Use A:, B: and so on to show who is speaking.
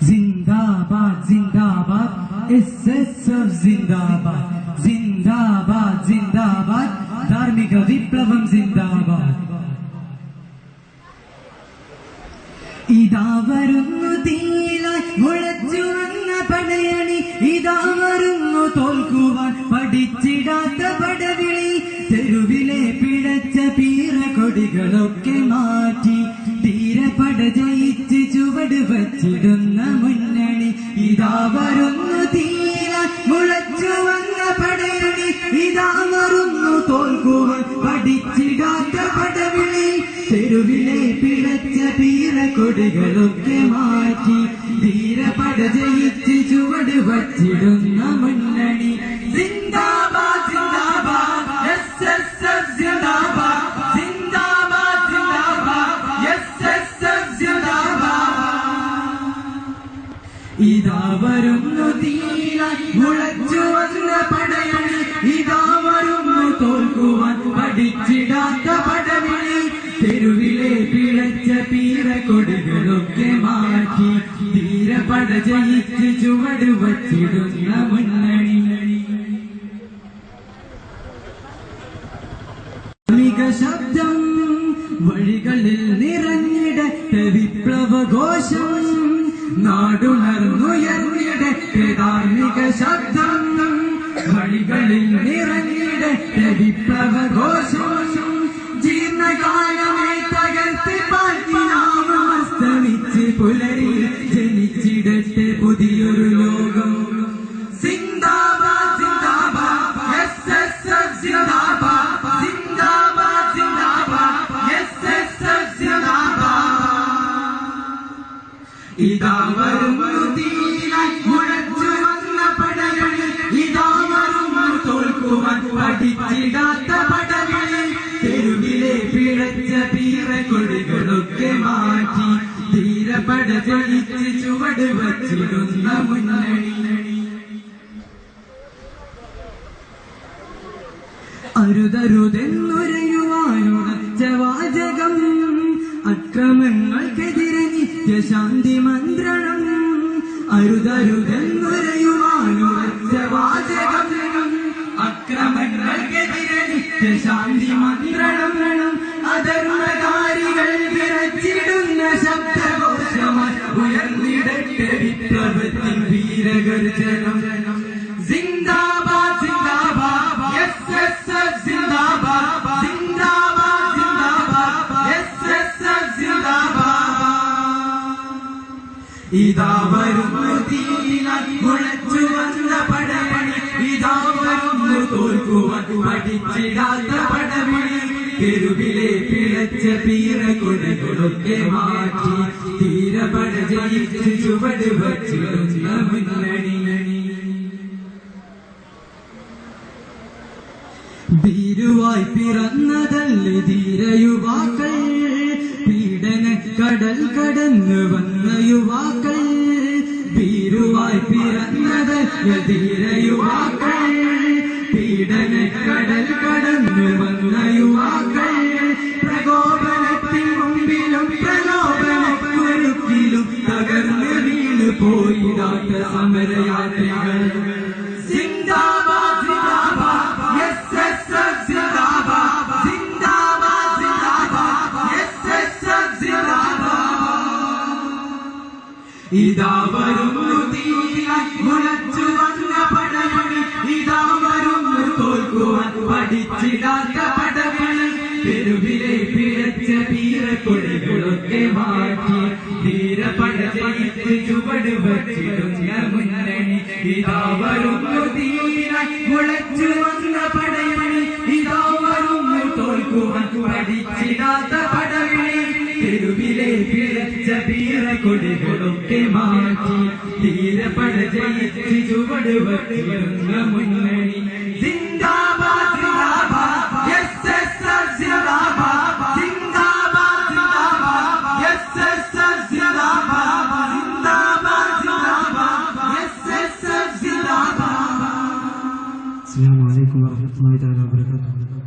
A: जिंदाबाद जिंदाबाद SSF जिंदाबाद जिंदाबाद जिंदाबाद धार्मिक विप्लवം जिंदाबाद ഇതാ വരുന്നു തീയിലായി മുളച്ചു വന്ന പടയണി ഇതാ വരുന്നു തോൽക്കുവാൻ പഠിച്ചിടാത്ത പടവിളി തെരുവിലെ പിഴച്ച പീറക്കൊടികളൊക്കെ മാറ്റി തീരപ്പട ജയിച്ച് ചുവട് വച്ചിടുന്ന മുന്നണി ഇതാ വരുന്നു തീയിലായി മുളച്ചു വന്ന പടയണി ഇതാ വരുന്നു തോൽക്കുവാൻ പഠിച്ചിടാത്ത പടവിളി തെരുവിലെ പിഴച്ച പീറക്കൊടികളൊക്കെ മാറ്റി ധീരപട ജയിച്ച് ചുവട് വച്ചിടുന്ന മുന്നണി സിന്ദാബാദ് സിന്ദാബാദ് SSF സിന്ദാബാദ് സിന്ദാബാദ് സിന്ദാബാദ് SSF സിന്ദാബാദ് ഇതാ വരുന്നു തീയിലായി മുളച്ചു വന്ന പടയണി ഇതാ വരുന്നു തോൽക്കുവാൻ പഠിച്ചിടാത്ത പടവിളി തെരുവിലെ പിഴച്ച പീറക്കൊടികളൊക്കെ മാറ്റി ധീരപട ജയിച്ച് ചുവട് വച്ചിടുന്ന മുന്നണി ശബ്ദം വഴികളിൽ നിറഞ്ഞിടത്തെ വിപ്ലവഘോഷം നാടുണർന്നുയർന്നിടത്തെ ധാർമ്മിക ശബ്ദം വഴികളിൽ നിറഞ്ഞിടത്തെ വിപ്ലവഘോഷം ജീർണകാലമേ തകർത്ത് പാറ്റിനാമസ്തമിച്ച് പുലരി ജനിച്ചിടത്തെ പുതിയൊരു ലോകം സിന്ദാബാദ് സിന്ദാബാദ് SSF സിന്ദാബാദ് സിന്ദാബാദ് സിന്ദാബാദ് SSF സിന്ദാബാദ് ഇതാ വരുന്നു തീയിലായി മുഴച്ചു വന്ന പടയണി ഇതാ വരുന്നു തോൽക്കുവാൻ പഠിച്ചിടാത്ത പടവിളി തെരുവിലെ പിഴച്ച പീറക്കൊടികളൊക്കെ മാറ്റി ധീരപട ജയിച്ച് ചുവട് വച്ചിടുന്ന മുന്നണി അരുതരുതെന്നുരയുവാനുറച്ച വാചകം അക്രമങ്ങൾക്കെതിരെ നിത്യശാന്തി മന്ത്രണം അരുതരുതെന്നുരയുവാനുറച്ച വാചകം അക്രമങ്ങൾക്കെതിരെ നിത്യശാന്തി മന്ത്രണം അധർമ്മകാരികൾ വിറച്ചിടുന്ന ശബ്ദഘോഷമായി ഉയർന്നിടട്ടെ വിപ്ലവത്തിൻ വീരഗർജനം സിന്ദാബാദ് സിന്ദാബാദ് SSF സിന്ദാബാദ് സിന്ദാബാദ് സിന്ദാബാദ് SSF സിന്ദാബാദ് ഇതാ വരുന്നു തീയിലായി മുളച്ചു വന്ന പടയണി ഇതാ വരുന്നു തോൽക്കുവാൻ പഠിച്ചിടാത്ത പടവിളി തെരുവിലെ പിഴച്ച പീറക്കൊടികളൊക്കെ മാറ്റി ധീരപട ജയിച്ച് ചുവട് വച്ചിടുന്ന മുന്നണി ഭീരുവായി പിറന്നതല്ലേ ധീരയുവാക്കൾ പീഡന കടൽ കടന്നു വന്ന യുവാക്കൾ ഭീരുവായി പിറന്നതല്ലേ ധീരയുവാക്കൾ പീഡന കടൽ കടന്നു വന്ന യുവാക്കൾ പ്രകോപനത്തിൻ മുമ്പിലും പ്രലോഭനക്കുരുക്കിലും തകർന്ന് വീണ് പോയിടാത്ത സമരയാത്രികൾ സിന്ദാബാദ് സിന്ദാബാദ് SSF സിന്ദാബാദ് സിന്ദാബാദ് സിന്ദാബാദ് SSF സിന്ദാബാദ് ഇതാ വരുന്നു തീയിലായി മുളച്ചു വന്ന പടയണി ഇതാ വരുന്നു തോൽക്കുവാൻ പഠിച്ചിടാത്ത പടവിളി തെരുവിലെ പിഴച്ച പീറക്കൊടികളൊക്കെ മാറ്റി ധീരപട ജയിച്ച് ചുവട് വച്ചിടുന്ന മുന്നണി ഇതാ വരുന്നു തീയിലായി മുളച്ചു വന്ന പടയണി ഇതാ വരുന്നു തോൽക്കുവാൻ പഠിച്ചിടാത്ത പടവിളി തെരുവിലെ പിഴച്ച പീറക്കൊടികളൊക്കെ മാറ്റി ധീരപട ജയിച്ച് ചുവട് വച്ചിടുന്ന മുന്നണി സിന്ദാബാദ് സിന്ദാബാദ് SSF സിന്ദാബാദ് സിന്ദാബാദ് സിന്ദാബാദ് SSF സിന്ദാബാദ് സിന്ദാബാദ് സിന്ദാബാദ് SSF സിന്ദാബാദ്. അസ്സലാമു അലൈക്കും വറഹ്മത്തുള്ളാഹി തആല വബറകാതുഹു.